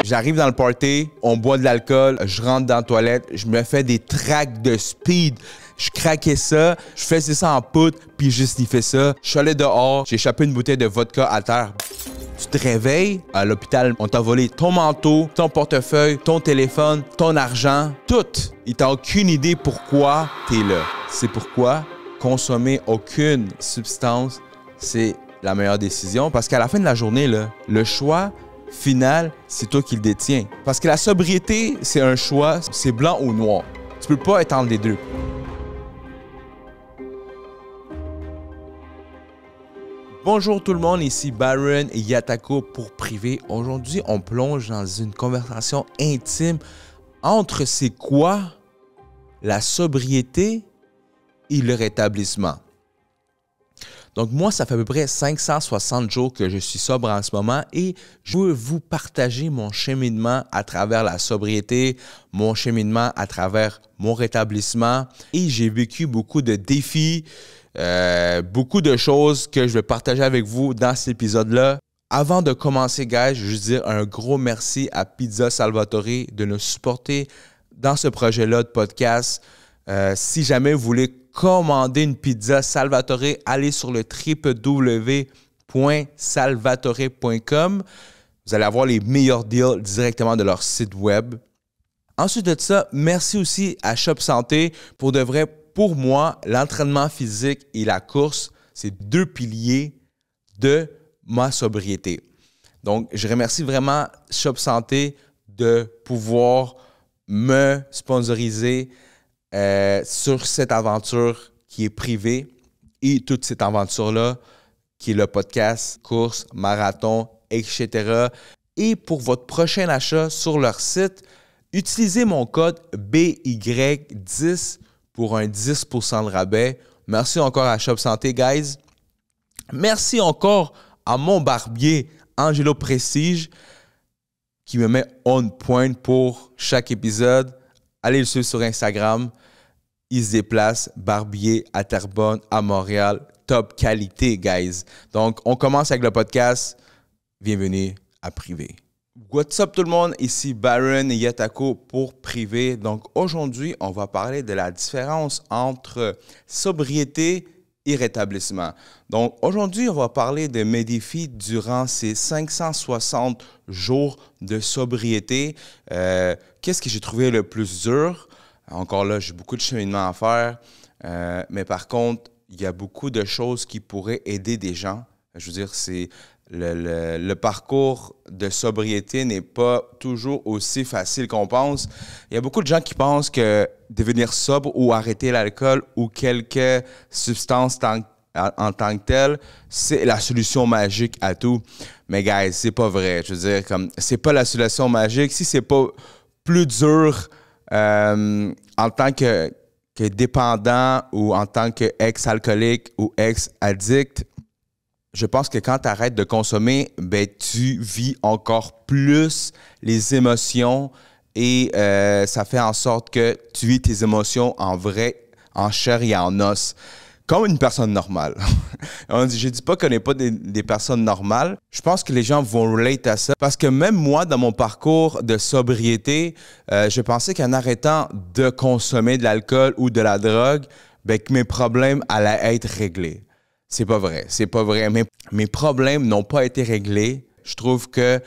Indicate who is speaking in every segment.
Speaker 1: J'arrive dans le party, on boit de l'alcool, je rentre dans la toilette, je me fais des tracks de speed. Je craquais ça, je faisais ça en poudre, puis je sniffais ça. Je suis allé dehors, j'ai échappé une bouteille de vodka à terre. Tu te réveilles, à l'hôpital, on t'a volé ton manteau, ton portefeuille, ton téléphone, ton argent, tout. Et t'as aucune idée pourquoi t'es là. C'est pourquoi consommer aucune substance, c'est la meilleure décision. Parce qu'à la fin de la journée, là, le choix final, c'est toi qui le détiens. Parce que la sobriété, c'est un choix, c'est blanc ou noir. Tu peux pas être entre les deux. Bonjour tout le monde, ici Baron Yatako pour Privé. Aujourd'hui, on plonge dans une conversation intime entre c'est quoi la sobriété et le rétablissement. Donc moi, ça fait à peu près 560 jours que je suis sobre en ce moment et je veux vous partager mon cheminement à travers la sobriété, mon cheminement à travers mon rétablissement. Et j'ai vécu beaucoup de défis, beaucoup de choses que je vais partager avec vous dans cet épisode-là. Avant de commencer, guys, je veux juste dire un gros merci à Pizza Salvatore de nous supporter dans ce projet-là de podcast. Si jamais vous voulez commander une pizza Salvatore, allez sur le www.salvatore.com. Vous allez avoir les meilleurs deals directement de leur site web. Ensuite de ça, merci aussi à Shop Santé. Pour de vrai, pour moi, l'entraînement physique et la course, c'est deux piliers de ma sobriété. Donc, je remercie vraiment Shop Santé de pouvoir me sponsoriser sur cette aventure qui est privée et toute cette aventure-là qui est le podcast, course, marathon, etc. Et pour votre prochain achat sur leur site, utilisez mon code BY10 pour un 10% de rabais. Merci encore à Shop Santé, guys. Merci encore à mon barbier, Angelo Prestige, qui me met on point pour chaque épisode. Allez le suivre sur Instagram. Il se déplace, barbier à Terrebonne, à Montréal. Top qualité, guys. Donc, on commence avec le podcast. Bienvenue à Privé. What's up tout le monde? Ici Baron Yatako pour Privé. Donc, aujourd'hui, on va parler de la différence entre sobriété et rétablissement. Donc, aujourd'hui, on va parler de mes défis durant ces 560 jours de sobriété. Qu'est-ce que j'ai trouvé le plus dur? Encore là, j'ai beaucoup de cheminement à faire. Mais par contre, il y a beaucoup de choses qui pourraient aider des gens. Je veux dire, c'est le parcours de sobriété n'est pas toujours aussi facile qu'on pense. Il y a beaucoup de gens qui pensent que devenir sobre ou arrêter l'alcool ou quelques substances en tant que telles, c'est la solution magique à tout. Mais guys, c'est pas vrai. Je veux dire, c'est pas la solution magique. Si c'est pas plus dur en tant que dépendant ou en tant qu'ex-alcoolique ou ex-addict, je pense que quand tu arrêtes de consommer, ben, tu vis encore plus les émotions et ça fait en sorte que tu vis tes émotions en vrai, en chair et en os, comme une personne normale. Je dis pas qu'on n'est pas des personnes normales. Je pense que les gens vont relate à ça parce que même moi, dans mon parcours de sobriété, je pensais qu'en arrêtant de consommer de l'alcool ou de la drogue, ben, que mes problèmes allaient être réglés. C'est pas vrai, c'est pas vrai. Mes problèmes n'ont pas été réglés. Je trouve que,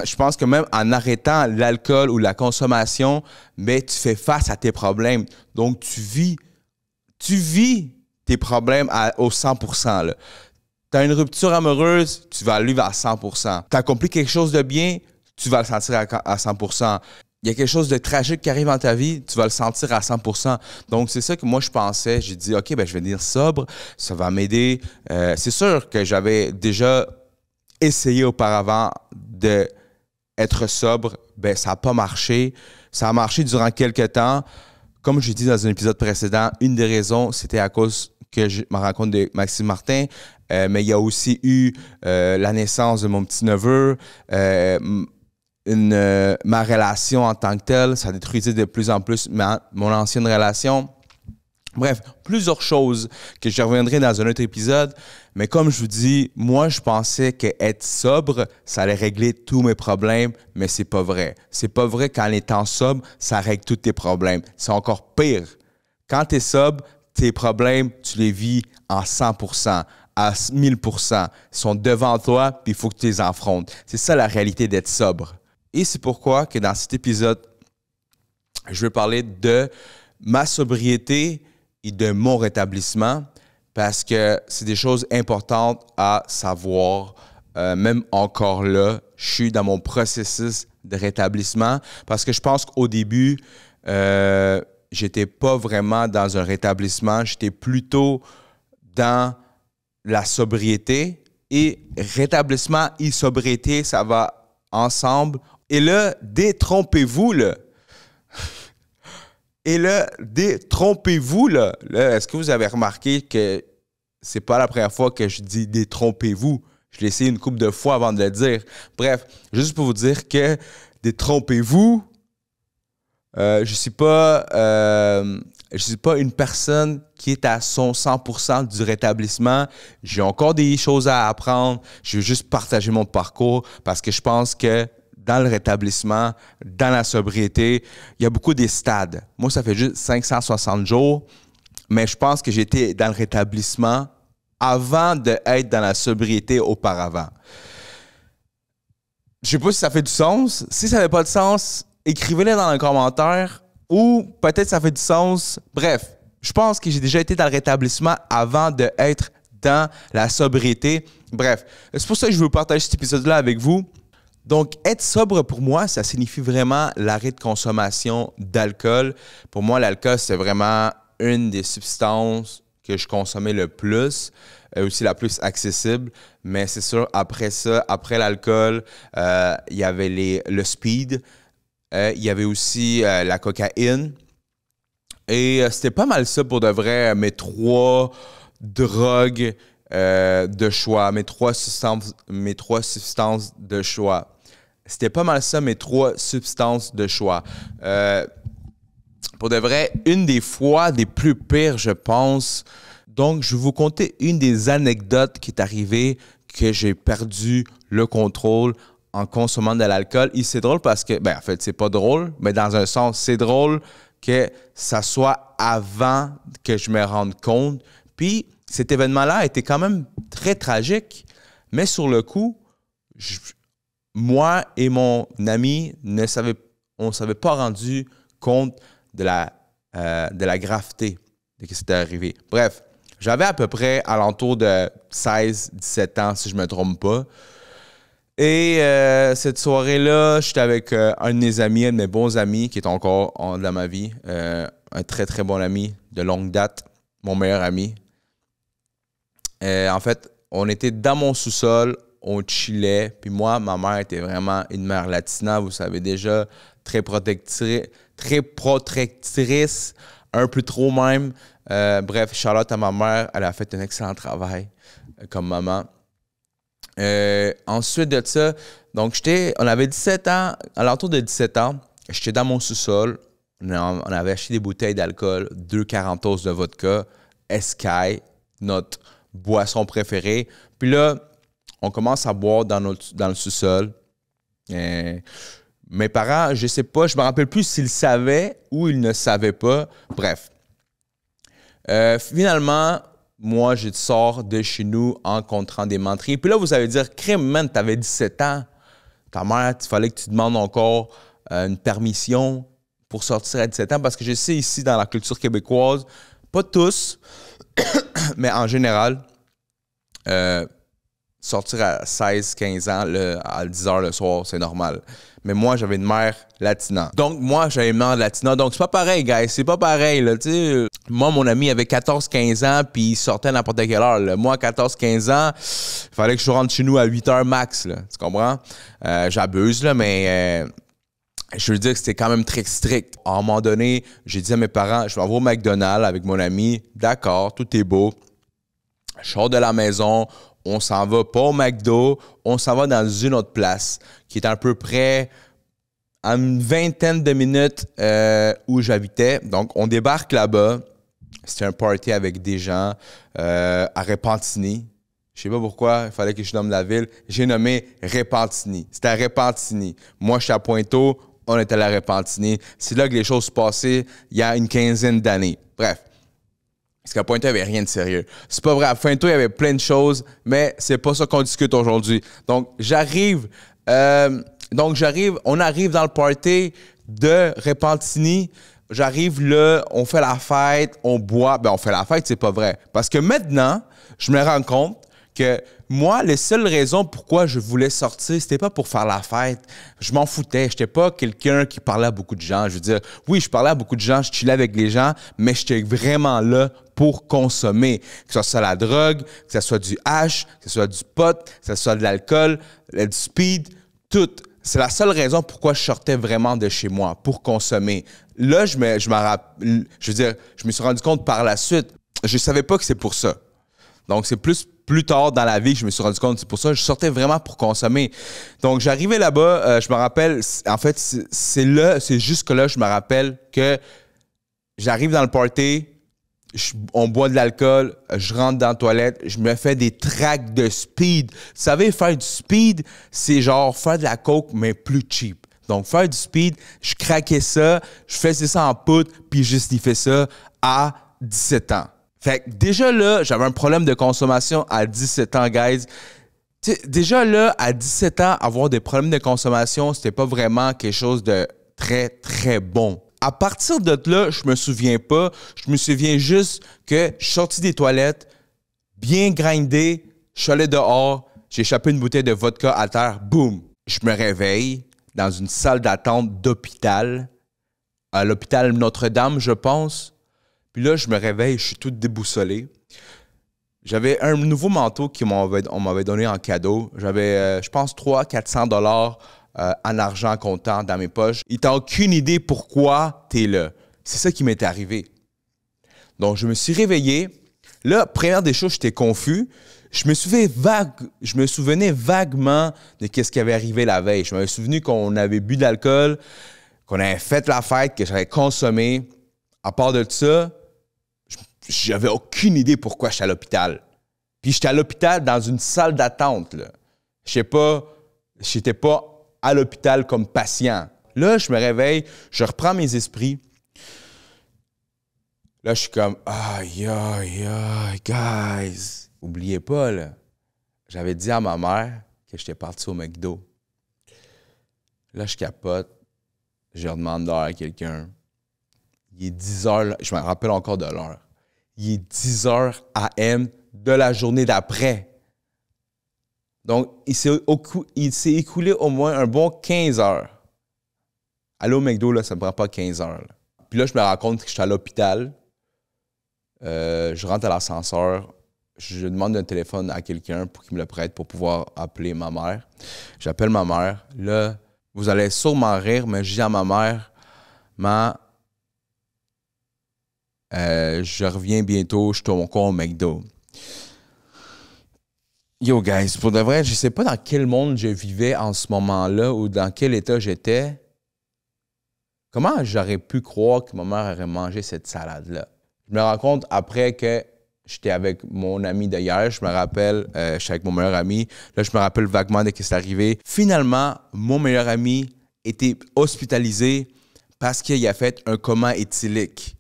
Speaker 1: je pense que même en arrêtant l'alcool ou la consommation, ben, tu fais face à tes problèmes. Donc, tu vis tes problèmes au 100%. Tu as une rupture amoureuse, tu vas le vivre à 100%. Tu as accompli quelque chose de bien, tu vas le sentir à 100%. Il y a quelque chose de tragique qui arrive dans ta vie, tu vas le sentir à 100%. Donc, c'est ça que moi, je pensais. J'ai dit, OK, ben, je vais devenir sobre, ça va m'aider. C'est sûr que j'avais déjà essayé auparavant d'être sobre. Ben, ça n'a pas marché. Ça a marché durant quelques temps. Comme je l'ai dit dans un épisode précédent, une des raisons, c'était à cause que je me rencontre de Maxime Martin. Mais il y a aussi eu la naissance de mon petit-neveu, ma relation en tant que telle, ça détruisait de plus en plus mon ancienne relation. Bref, plusieurs choses que je reviendrai dans un autre épisode. Mais comme je vous dis, moi, je pensais qu'être sobre, ça allait régler tous mes problèmes, mais c'est pas vrai. C'est pas vrai qu'en étant sobre, ça règle tous tes problèmes. C'est encore pire. Quand tu es sobre, tes problèmes, tu les vis en 100%, à 1000%. Ils sont devant toi, puis il faut que tu les affrontes. C'est ça la réalité d'être sobre. Et c'est pourquoi que dans cet épisode, je vais parler de ma sobriété et de mon rétablissement parce que c'est des choses importantes à savoir. Même encore là, je suis dans mon processus de rétablissement parce que je pense qu'au début, j'étais pas vraiment dans un rétablissement. J'étais plutôt dans la sobriété et rétablissement et sobriété, ça va ensemble. Et là, détrompez-vous, là. Et là, détrompez-vous, là. Là, est-ce que vous avez remarqué que c'est pas la première fois que je dis détrompez-vous? Je l'ai essayé une couple de fois avant de le dire. Bref, juste pour vous dire que détrompez-vous, je suis pas une personne qui est à son 100% du rétablissement. J'ai encore des choses à apprendre. Je veux juste partager mon parcours parce que je pense que dans le rétablissement, dans la sobriété, il y a beaucoup des stades. Moi, ça fait juste 560 jours, mais je pense que j'étais dans le rétablissement avant d'être dans la sobriété auparavant. Je sais pas si ça fait du sens. Si ça fait pas de sens, écrivez-le dans les commentaires ou peut-être ça fait du sens. Bref, je pense que j'ai déjà été dans le rétablissement avant d'être dans la sobriété. Bref, c'est pour ça que je veux partager cet épisode-là avec vous. Donc, être sobre pour moi, ça signifie vraiment l'arrêt de consommation d'alcool. Pour moi, l'alcool, c'est vraiment une des substances que je consommais le plus, aussi la plus accessible. Mais c'est sûr, après ça, après l'alcool, il y avait le speed, il y avait aussi la cocaïne. Et c'était pas mal ça pour de vrai, mes 3 drogues de choix, mes trois substances de choix. C'était pas mal ça, mes 3 substances de choix. Pour de vrai, une des fois des plus pires, je pense. Donc, je vais vous conter une des anecdotes qui est arrivée que j'ai perdu le contrôle en consommant de l'alcool. Et c'est drôle parce que, en fait, c'est pas drôle, mais dans un sens, c'est drôle que ça soit avant que je me rende compte. Puis, cet événement-là a été quand même très tragique, mais sur le coup, moi et mon ami on ne s'avait pas rendu compte de la gravité de ce qui s'était arrivé. Bref, j'avais à peu près alentour de 16-17 ans, si je ne me trompe pas. Et cette soirée-là, j'étais avec un de mes amis, un de mes bons amis, qui est encore dans ma vie, un très, très bon ami de longue date, mon meilleur ami. En fait, on était dans mon sous-sol, on chillait, puis moi, ma mère était vraiment une mère latina, vous savez déjà, très protectrice, un peu trop même. Bref, Charlotte à ma mère, elle a fait un excellent travail comme maman. Ensuite de ça, donc on avait 17 ans, à l'entour de 17 ans, j'étais dans mon sous-sol, on avait acheté des bouteilles d'alcool, 2 Carantos de vodka, Sky, notre boisson préférée. Puis là, on commence à boire dans le sous-sol. Mes parents, je sais pas, je me rappelle plus s'ils savaient ou ils ne savaient pas. Bref. Finalement, moi, je sors de chez nous en comptant des menteries. Puis là, vous allez dire, crème, man, t'avais 17 ans. Ta mère, il fallait que tu demandes encore une permission pour sortir à 17 ans. Parce que je sais ici, dans la culture québécoise, pas tous, mais en général, sortir à 16-15 ans à 10 h le soir, c'est normal. Mais moi, j'avais une mère latina. Donc, moi, j'avais une mère latina. Donc, c'est pas pareil, guys. C'est pas pareil, là. Tu sais, moi, mon ami avait 14-15 ans, puis il sortait à n'importe quelle heure, là. Moi, à 14-15 ans, il fallait que je rentre chez nous à 8 h max, là. Tu comprends? J'abuse, là, mais je veux dire que c'était quand même très strict. À un moment donné, j'ai dit à mes parents, je vais aller au McDonald's avec mon ami. D'accord, tout est beau. Je sors de la maison. On s'en va pas au McDo, on s'en va dans une autre place qui est à peu près à une vingtaine de minutes où j'habitais. Donc, on débarque là-bas. C'était un party avec des gens à Repentigny. Je sais pas pourquoi, il fallait que je nomme la ville. J'ai nommé Repentigny. C'était à Repentigny. Moi, je suis à Pointeau, on était à la Repentigny. C'est là que les choses se passaient il y a une quinzaine d'années. Bref. Parce qu'à Pointeau, il n'y avait rien de sérieux. C'est pas vrai. À Pointeau, il y avait plein de choses, mais c'est pas ça qu'on discute aujourd'hui. Donc, on arrive dans le party de Repentigny. J'arrive là, on fait la fête, on boit. Ben, on fait la fête, c'est pas vrai. Parce que maintenant, je me rends compte que moi, les seules raisons pourquoi je voulais sortir, c'était pas pour faire la fête. Je m'en foutais. J'étais pas quelqu'un qui parlait à beaucoup de gens. Je veux dire, oui, je parlais à beaucoup de gens, je chillais avec les gens, mais j'étais vraiment là pour consommer. Que ce soit la drogue, que ce soit du hash, que ce soit du pot, que ce soit de l'alcool, du speed, tout. C'est la seule raison pourquoi je sortais vraiment de chez moi, pour consommer. Là, je me suis rendu compte par la suite, je savais pas que c'est pour ça. Donc, c'est plus tard dans la vie que je me suis rendu compte, c'est pour ça que je sortais vraiment pour consommer. Donc, j'arrivais là-bas, je me rappelle, en fait, c'est jusque là, je me rappelle que j'arrive dans le party, on boit de l'alcool, je rentre dans la toilette, je me fais des tracks de speed. Vous savez, faire du speed, c'est genre faire de la coke, mais plus cheap. Donc, faire du speed, je craquais ça, je faisais ça en poudre, puis je sniffais ça à 17 ans. Fait que déjà là, j'avais un problème de consommation à 17 ans, guys. T'sais, déjà là, à 17 ans, avoir des problèmes de consommation, c'était pas vraiment quelque chose de très, très bon. À partir de là, je me souviens pas. Je me souviens juste que je suis sorti des toilettes, bien grindé, je suis allé dehors, j'ai échappé une bouteille de vodka à terre, boum. Je me réveille dans une salle d'attente d'hôpital, à l'hôpital Notre-Dame, je pense. Puis là, je me réveille, je suis tout déboussolé. J'avais un nouveau manteau qu'on m'avait donné en cadeau. J'avais, je pense, 300-400 $ en argent comptant dans mes poches. Il t'a aucune idée pourquoi tu es là. C'est ça qui m'était arrivé. Donc, je me suis réveillé. Là, première des choses, j'étais confus. Je me souvenais vaguement de ce qui avait arrivé la veille. Je me suis souvenu qu'on avait bu de l'alcool, qu'on avait fait la fête, que j'avais consommé. À part de ça, j'avais aucune idée pourquoi j'étais à l'hôpital. Puis j'étais à l'hôpital dans une salle d'attente. Je n'étais pas à l'hôpital comme patient. Là, je me réveille, je reprends mes esprits. Là, je suis comme, aïe, aïe, aïe, guys. Oubliez pas, là, j'avais dit à ma mère que j'étais parti au McDo. Là, je capote. Je redemande l'heure à quelqu'un. Il est 10 heures, je me rappelle encore de l'heure. Il est 10 heures AM de la journée d'après. Donc, il s'est écoulé au moins un bon 15 heures. Aller au McDo, là, ça ne me prend pas 15 heures. Là. Puis là, je me rends compte que je suis à l'hôpital. Je rentre à l'ascenseur. Je demande un téléphone à quelqu'un pour qu'il me le prête pour pouvoir appeler ma mère. J'appelle ma mère. Là, vous allez sûrement rire, mais je dis à ma mère, je reviens bientôt, je suis encore au McDo. Yo, guys, pour de vrai, je sais pas dans quel monde je vivais en ce moment-là ou dans quel état j'étais. Comment j'aurais pu croire que ma mère aurait mangé cette salade-là? Je me rends compte après que j'étais avec mon ami d'hier, je me rappelle, j'étais avec mon meilleur ami. Là, je me rappelle vaguement de ce qui s'est arrivé. Finalement, mon meilleur ami était hospitalisé parce qu'il a fait un coma éthylique.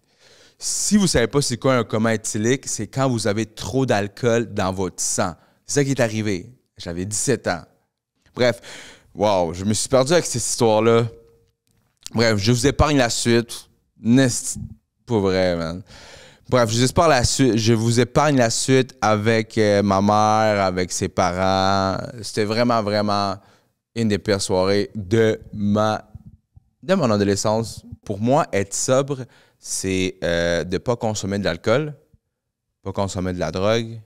Speaker 1: Si vous ne savez pas c'est quoi un coma éthylique, c'est quand vous avez trop d'alcool dans votre sang. C'est ça qui est arrivé. J'avais 17 ans. Bref, wow, je me suis perdu avec cette histoire-là. Bref, je vous épargne la suite. Pas vrai, man. Bref, je vous épargne la suite avec ma mère, avec ses parents. C'était vraiment, vraiment une des pires soirées de mon adolescence. Pour moi, être sobre, c'est de ne pas consommer de l'alcool, pas consommer de la drogue.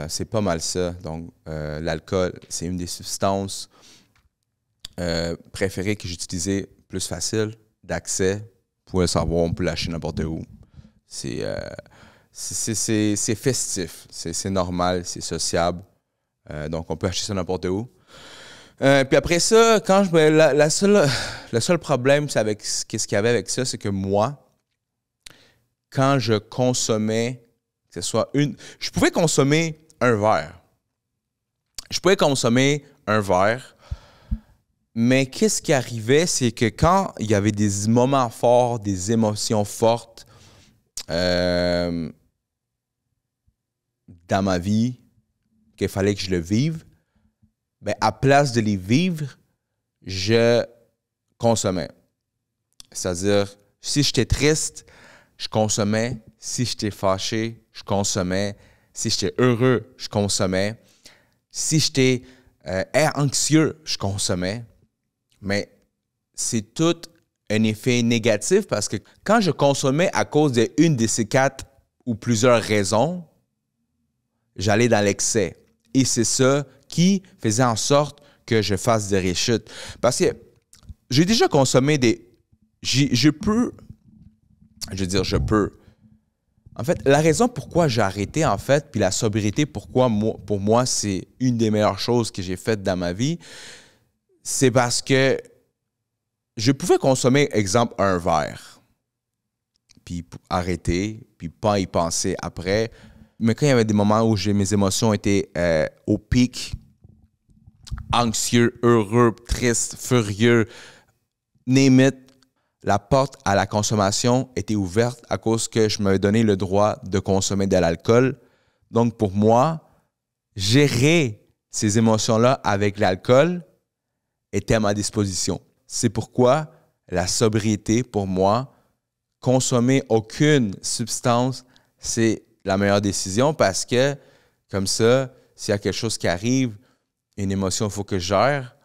Speaker 1: C'est pas mal ça. Donc, l'alcool, c'est une des substances préférées que j'utilisais, plus facile d'accès. Vous pouvez le savoir, on peut l'acheter n'importe où. C'est festif, c'est normal, c'est sociable. Donc, on peut acheter ça n'importe où. Puis après ça, quand le seul problème c'est avec ce qu'il y avait avec ça, c'est que moi, quand je consommais, que ce soit une... Je pouvais consommer un verre. Je pouvais consommer un verre, mais qu'est-ce qui arrivait, c'est que quand il y avait des moments forts, des émotions fortes dans ma vie, qu'il fallait que je le vive, ben, à place de les vivre, je consommais. C'est-à-dire, si j'étais triste, je consommais. Si j'étais fâché, je consommais. Si j'étais heureux, je consommais. Si j'étais anxieux, je consommais. Mais c'est tout un effet négatif parce que quand je consommais à cause d'une de ces 4 ou plusieurs raisons, j'allais dans l'excès. Et c'est ça qui faisait en sorte que je fasse des rechutes. Parce que j'ai déjà consommé des... Je peux... En fait, la raison pourquoi j'ai arrêté, en fait, puis la sobriété, pour moi, c'est une des meilleures choses que j'ai faites dans ma vie, c'est parce que je pouvais consommer, exemple, un verre, puis arrêter, puis pas y penser après. Mais quand il y avait des moments où mes émotions étaient au pic, anxieux, heureux, triste, furieux, name it, la porte à la consommation était ouverte à cause que je m'avais donné le droit de consommer de l'alcool. Donc, pour moi, gérer ces émotions-là avec l'alcool était à ma disposition. C'est pourquoi la sobriété, pour moi, consommer aucune substance, c'est la meilleure décision parce que, comme ça, s'il y a quelque chose qui arrive, une émotion, il faut que je gère.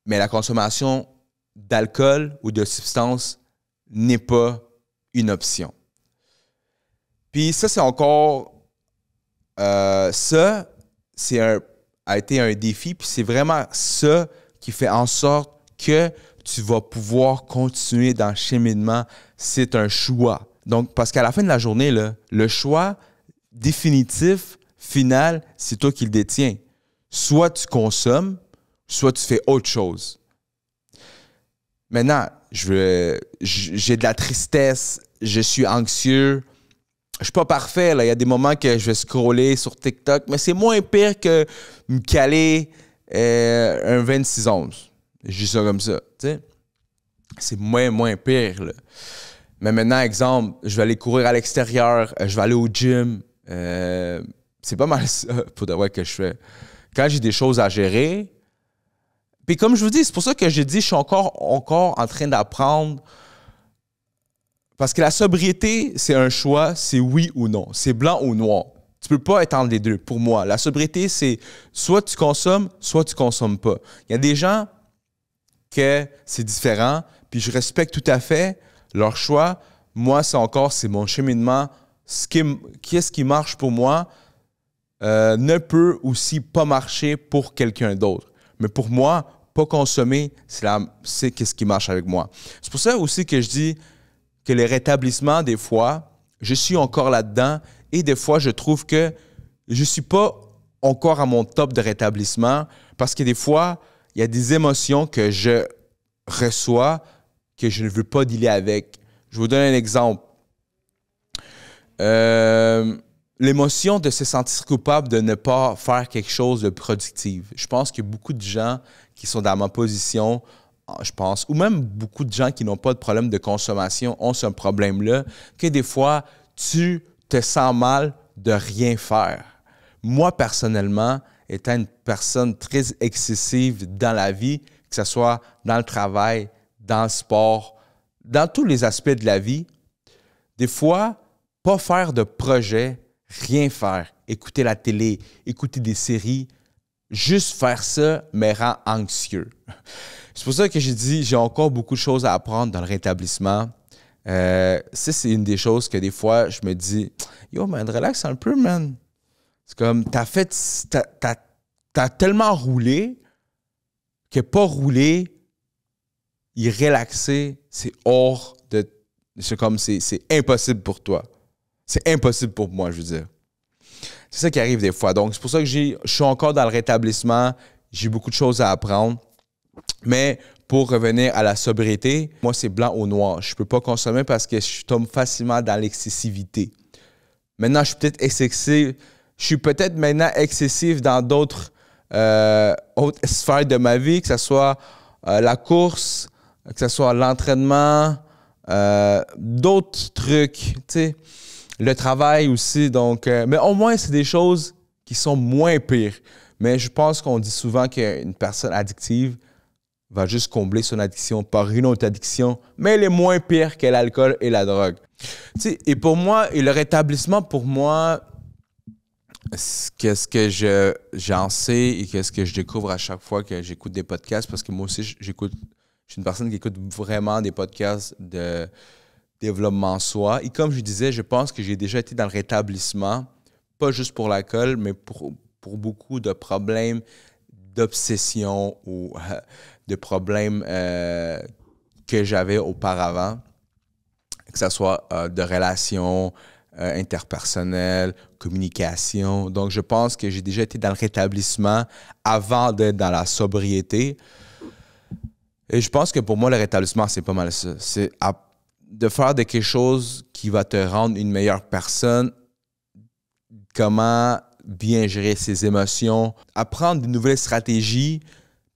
Speaker 1: Mais la consommation d'alcool ou de substances n'est pas une option. Puis ça, c'est encore... a été un défi, puis c'est vraiment ça qui fait en sorte que tu vas pouvoir continuer dans le cheminement. C'est un choix. Donc, parce qu'à la fin de la journée, là, le choix définitif, final, c'est toi qui le détiens. Soit tu consommes, soit tu fais autre chose. Maintenant, j'ai de la tristesse, je suis anxieux, je suis pas parfait. Là. Il y a des moments que je vais scroller sur TikTok, mais c'est moins pire que me caler un 26-11. Je dis ça comme ça. T'sais? C'est moins pire. Là. Mais maintenant, exemple, je vais aller courir à l'extérieur, je vais aller au gym. C'est pas mal ça pour de vrai que je fais. Quand j'ai des choses à gérer, puis comme je vous dis, c'est pour ça que j'ai dit je suis encore en train d'apprendre. Parce que la sobriété, c'est un choix, c'est oui ou non. C'est blanc ou noir. Tu peux pas être entre les deux, pour moi. La sobriété, c'est soit tu consommes, soit tu consommes pas. Il y a des gens que c'est différent, puis je respecte tout à fait leur choix. Moi, c'est mon cheminement. Qu'est-ce qui marche pour moi ne peut aussi pas marcher pour quelqu'un d'autre. Mais pour moi, pas consommer, c'est qu'est-ce qui marche avec moi. C'est pour ça aussi que je dis que les rétablissements, des fois, je suis encore là-dedans et des fois, je trouve que je ne suis pas encore à mon top de rétablissement parce que des fois, il y a des émotions que je reçois que je ne veux pas dealer avec. Je vous donne un exemple. L'émotion de se sentir coupable de ne pas faire quelque chose de productif. Je pense qu'il y a beaucoup de gens qui sont dans ma position, je pense, ou même beaucoup de gens qui n'ont pas de problème de consommation ont ce problème-là, que des fois, tu te sens mal de rien faire. Moi, personnellement, étant une personne très excessive dans la vie, que ce soit dans le travail, dans le sport, dans tous les aspects de la vie, des fois, pas faire de projet, rien faire, écouter la télé, écouter des séries, juste faire ça me rend anxieux. C'est pour ça que j'ai dit, j'ai encore beaucoup de choses à apprendre dans le rétablissement. Ça, c'est une des choses que des fois, je me dis, yo, man, relax un peu, man. C'est comme, t'as tellement roulé que pas rouler, y relaxer, c'est hors de... C'est comme, c'est impossible pour toi. C'est impossible pour moi, je veux dire. C'est ça qui arrive des fois. Donc, c'est pour ça que je suis encore dans le rétablissement. J'ai beaucoup de choses à apprendre. Mais pour revenir à la sobriété, moi, c'est blanc ou noir. Je ne peux pas consommer parce que je tombe facilement dans l'excessivité. Maintenant, je suis peut-être excessif. Je suis peut-être maintenant excessif dans d'autres autres sphères de ma vie, que ce soit la course, que ce soit l'entraînement, d'autres trucs, tu sais, le travail aussi. Donc, mais au moins, c'est des choses qui sont moins pires. Mais je pense qu'on dit souvent qu'une personne addictive va juste combler son addiction par une autre addiction, mais elle est moins pire que l'alcool et la drogue. Tu sais, et pour moi, et le rétablissement, pour moi, qu'est-ce que j'en sais et qu'est-ce que je découvre à chaque fois que j'écoute des podcasts, parce que moi aussi, je suis une personne qui écoute vraiment des podcasts de développement soi. Et comme je disais, je pense que j'ai déjà été dans le rétablissement, pas juste pour l'alcool, mais pour beaucoup de problèmes d'obsession ou de problèmes que j'avais auparavant, que ce soit de relations interpersonnelles, communication. Donc, je pense que j'ai déjà été dans le rétablissement avant d'être dans la sobriété. Et je pense que pour moi, le rétablissement, c'est pas mal ça. C'est de faire de quelque chose qui va te rendre une meilleure personne, comment bien gérer ses émotions, apprendre de nouvelles stratégies,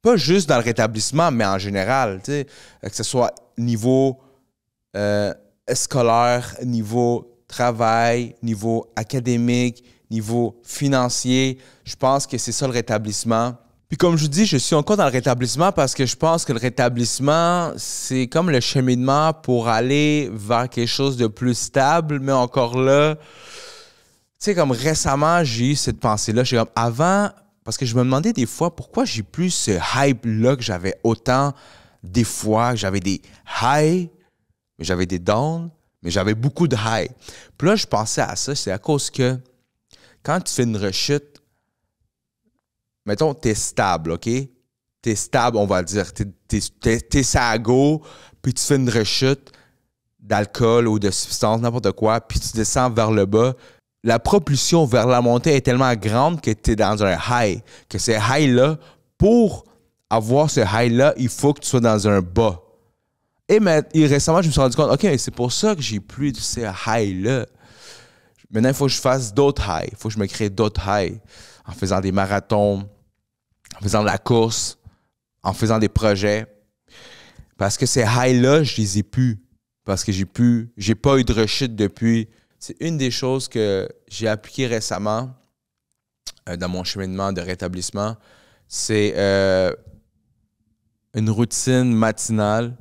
Speaker 1: pas juste dans le rétablissement, mais en général, tu sais, que ce soit niveau scolaire, niveau travail, niveau académique, niveau financier. Je pense que c'est ça le rétablissement. Puis comme je vous dis, je suis encore dans le rétablissement parce que je pense que le rétablissement, c'est comme le cheminement pour aller vers quelque chose de plus stable, mais encore là, tu sais, comme récemment, j'ai eu cette pensée-là. J'ai comme avant, parce que je me demandais des fois pourquoi j'ai plus ce hype-là que j'avais autant des fois, que j'avais des highs, mais j'avais des downs, mais j'avais beaucoup de highs. Puis là, je pensais à ça, c'est à cause que quand tu fais une rechute, mettons, t'es stable, OK? T'es stable, on va dire. T'es sago, puis tu fais une rechute d'alcool ou de substance, n'importe quoi, puis tu descends vers le bas. La propulsion vers la montée est tellement grande que tu es dans un high. Que ce high-là, pour avoir ce high-là, il faut que tu sois dans un bas. Et récemment, je me suis rendu compte, OK, c'est pour ça que j'ai plus de ces highs-là. Maintenant, il faut que je fasse d'autres highs. Il faut que je me crée d'autres highs. En faisant des marathons, en faisant de la course, en faisant des projets. Parce que ces highs-là, je les ai plus. Parce que j'ai pas eu de rechute depuis. C'est une des choses que j'ai appliquées récemment dans mon cheminement de rétablissement. C'est une routine matinale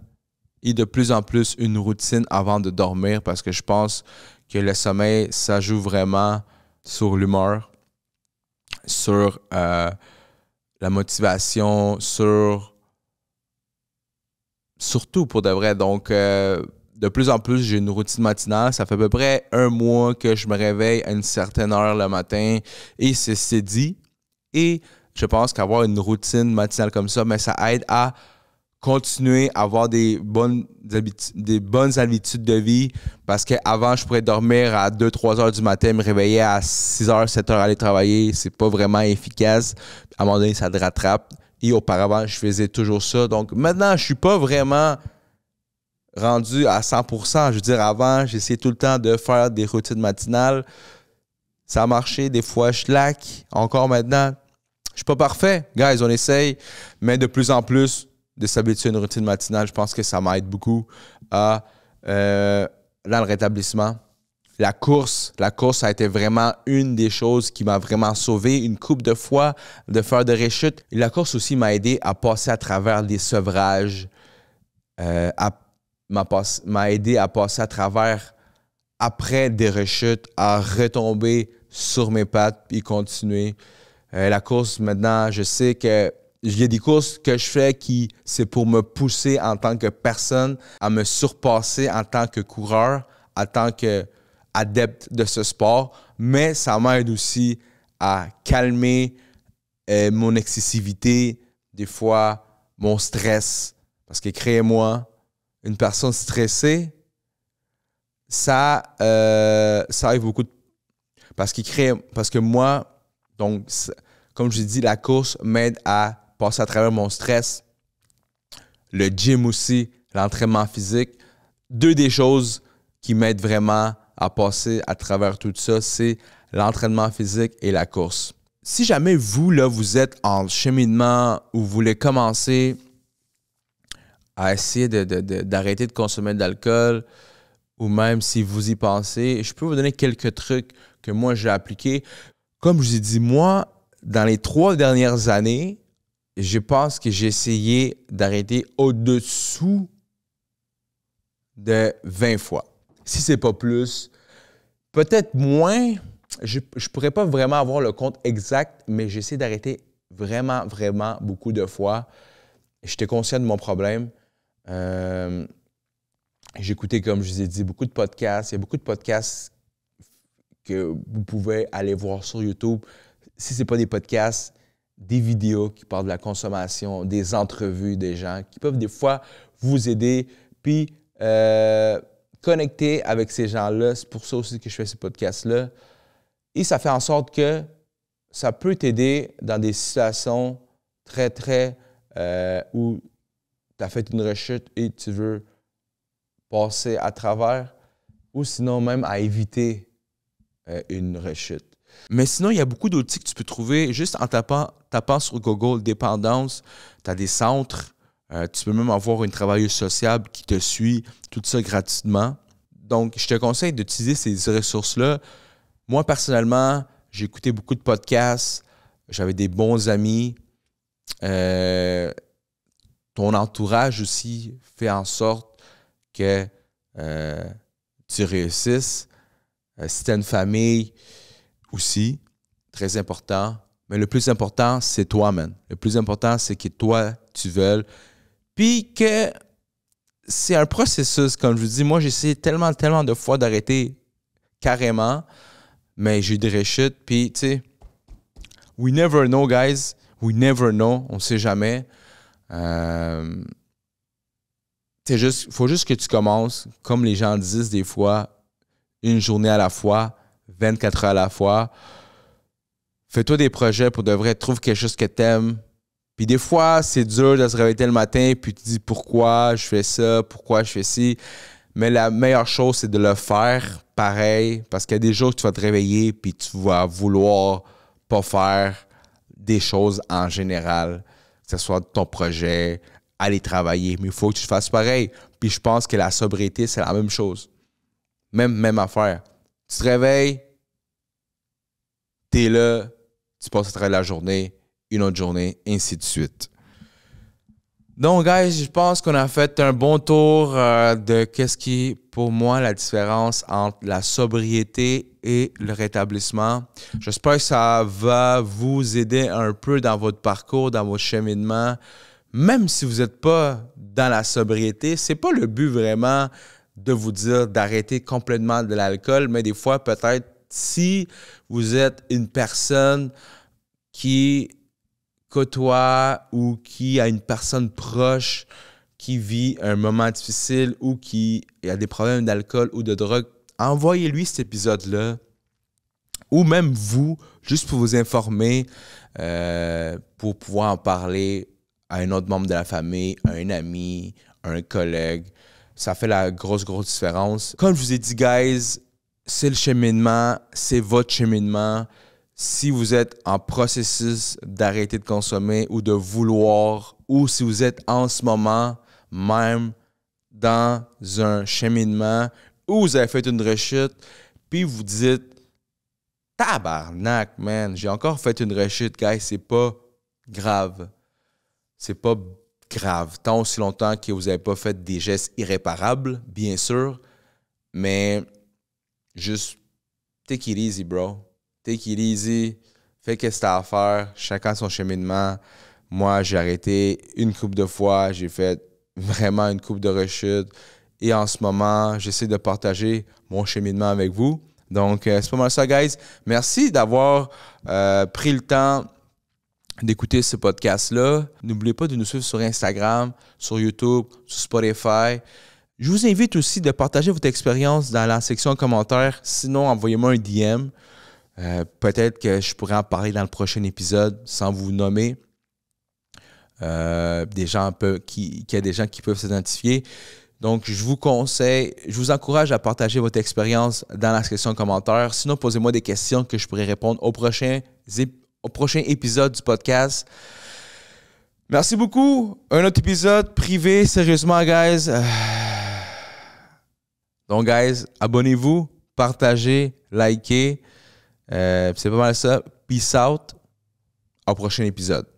Speaker 1: et de plus en plus une routine avant de dormir parce que je pense que le sommeil, ça joue vraiment sur l'humeur, sur la motivation, surtout pour de vrai. Donc, de plus en plus, j'ai une routine matinale. Ça fait à peu près 1 mois que je me réveille à une certaine heure le matin et c'est dit. Et je pense qu'avoir une routine matinale comme ça, mais ça aide à continuer à avoir des bonnes habitudes de vie parce qu'avant, je pourrais dormir à 2-3 heures du matin, me réveiller à 6 heures, 7 heures, aller travailler. C'est pas vraiment efficace. À un moment donné, ça te rattrape. Et auparavant, je faisais toujours ça. Donc maintenant, je suis pas vraiment rendu à 100%. Je veux dire, avant, j'essayais tout le temps de faire des routines matinales. Ça a marché. Des fois, je slack. Encore maintenant, je suis pas parfait. Guys, on essaye. Mais de plus en plus, de s'habituer à une routine matinale, je pense que ça m'aide beaucoup dans le rétablissement. La course, ça a été vraiment une des choses qui m'a vraiment sauvé une couple de fois de faire de rechutes. Et la course aussi m'a aidé à passer à travers des sevrages, m'a aidé à passer à travers, après des rechutes, à retomber sur mes pattes et continuer. La course, maintenant, je sais que il y a des courses que je fais qui, c'est pour me pousser en tant que personne, à me surpasser en tant que coureur, en tant qu'adepte de ce sport, mais ça m'aide aussi à calmer mon excessivité, des fois mon stress. Parce que créez-moi, une personne stressée, ça arrive beaucoup. Parce que moi, donc, comme je dis, la course m'aide à passer à travers mon stress. le gym aussi, l'entraînement physique. Deux des choses qui m'aident vraiment à passer à travers tout ça, c'est l'entraînement physique et la course. Si jamais vous, là, vous êtes en cheminement ou vous voulez commencer à essayer d'arrêter de consommer de l'alcool, ou même si vous y pensez, je peux vous donner quelques trucs que moi j'ai appliqués. Comme je vous ai dit, moi, dans les 3 dernières années, je pense que j'ai essayé d'arrêter au-dessous de 20 fois. Si c'est pas plus, peut-être moins, je ne pourrais pas vraiment avoir le compte exact, mais j'ai essayé d'arrêter vraiment, vraiment beaucoup de fois. J'étais conscient de mon problème. J'écoutais, comme je vous ai dit, beaucoup de podcasts. Il y a beaucoup de podcasts que vous pouvez aller voir sur YouTube. Si ce n'est pas des podcasts, des vidéos qui parlent de la consommation, des entrevues des gens qui peuvent des fois vous aider, puis connecter avec ces gens-là. C'est pour ça aussi que je fais ces podcasts-là. Et ça fait en sorte que ça peut t'aider dans des situations très, très où tu as fait une rechute et tu veux passer à travers, ou sinon même à éviter une rechute. Mais sinon, il y a beaucoup d'outils que tu peux trouver juste en tapant sur Google dépendance. Tu as des centres. Tu peux même avoir une travailleuse sociale qui te suit, tout ça gratuitement. Donc, je te conseille d'utiliser ces ressources-là. Moi, personnellement, j'ai écouté beaucoup de podcasts. J'avais des bons amis. Ton entourage aussi fait en sorte que tu réussisses. Si tu as une famille aussi, très important. Mais le plus important, c'est toi, man. Le plus important, c'est que toi, tu veuilles. Puis que c'est un processus, comme je vous dis. Moi, j'ai essayé tellement de fois d'arrêter carrément, mais j'ai eu des rechutes. Puis, tu sais, we never know, guys. We never know. On ne sait jamais. Il faut juste que tu commences, comme les gens disent des fois, une journée à la fois, 24 heures à la fois. Fais-toi des projets pour de vrai. Trouve quelque chose que tu aimes. Puis des fois, c'est dur de se réveiller le matin puis tu te dis pourquoi je fais ça, pourquoi je fais ci. Mais la meilleure chose, c'est de le faire pareil. Parce qu'il y a des jours que tu vas te réveiller puis tu vas vouloir pas faire des choses en général. Que ce soit ton projet, aller travailler. Mais il faut que tu fasses pareil. Puis je pense que la sobriété, c'est la même chose. Même affaire. Tu te réveilles, t'es là, tu passes à travers la journée, une autre journée, ainsi de suite. Donc, guys, je pense qu'on a fait un bon tour de qu'est-ce qui est, pour moi, la différence entre la sobriété et le rétablissement. J'espère que ça va vous aider un peu dans votre parcours, dans votre cheminement. Même si vous n'êtes pas dans la sobriété, c'est pas le but vraiment de vous dire d'arrêter complètement de l'alcool, mais des fois, peut-être, si vous êtes une personne qui côtoie ou qui a une personne proche qui vit un moment difficile ou qui a des problèmes d'alcool ou de drogue, envoyez-lui cet épisode-là. Ou même vous, juste pour vous informer, pour pouvoir en parler à un autre membre de la famille, à un ami, à un collègue. Ça fait la grosse différence. Comme je vous ai dit, guys, c'est le cheminement, c'est votre cheminement. Si vous êtes en processus d'arrêter de consommer ou de vouloir, ou si vous êtes en ce moment même dans un cheminement où vous avez fait une rechute, puis vous dites « Tabarnak, man, j'ai encore fait une rechute, guys, c'est pas grave. » C'est pas grave. Tant aussi longtemps que vous n'avez pas fait des gestes irréparables, bien sûr, mais juste take it easy, bro. Take it easy. Fais ce que tu as à faire. Chacun son cheminement. Moi, j'ai arrêté une couple de fois. J'ai fait vraiment une couple de rechutes. Et en ce moment, j'essaie de partager mon cheminement avec vous. Donc, c'est pas mal ça, guys. Merci d'avoir pris le temps d'écouter ce podcast-là. N'oubliez pas de nous suivre sur Instagram, sur YouTube, sur Spotify. Je vous invite aussi de partager votre expérience dans la section commentaires. Sinon, envoyez-moi un DM. Peut-être que je pourrais en parler dans le prochain épisode sans vous nommer. qu'il y a des gens qui peuvent s'identifier. Donc, je vous encourage à partager votre expérience dans la section de commentaires. Sinon, posez-moi des questions que je pourrais répondre au prochain épisode du podcast. Merci beaucoup. Un autre épisode privé, sérieusement, guys. Donc, guys, abonnez-vous, partagez, likez. C'est pas mal ça. Peace out. Au prochain épisode.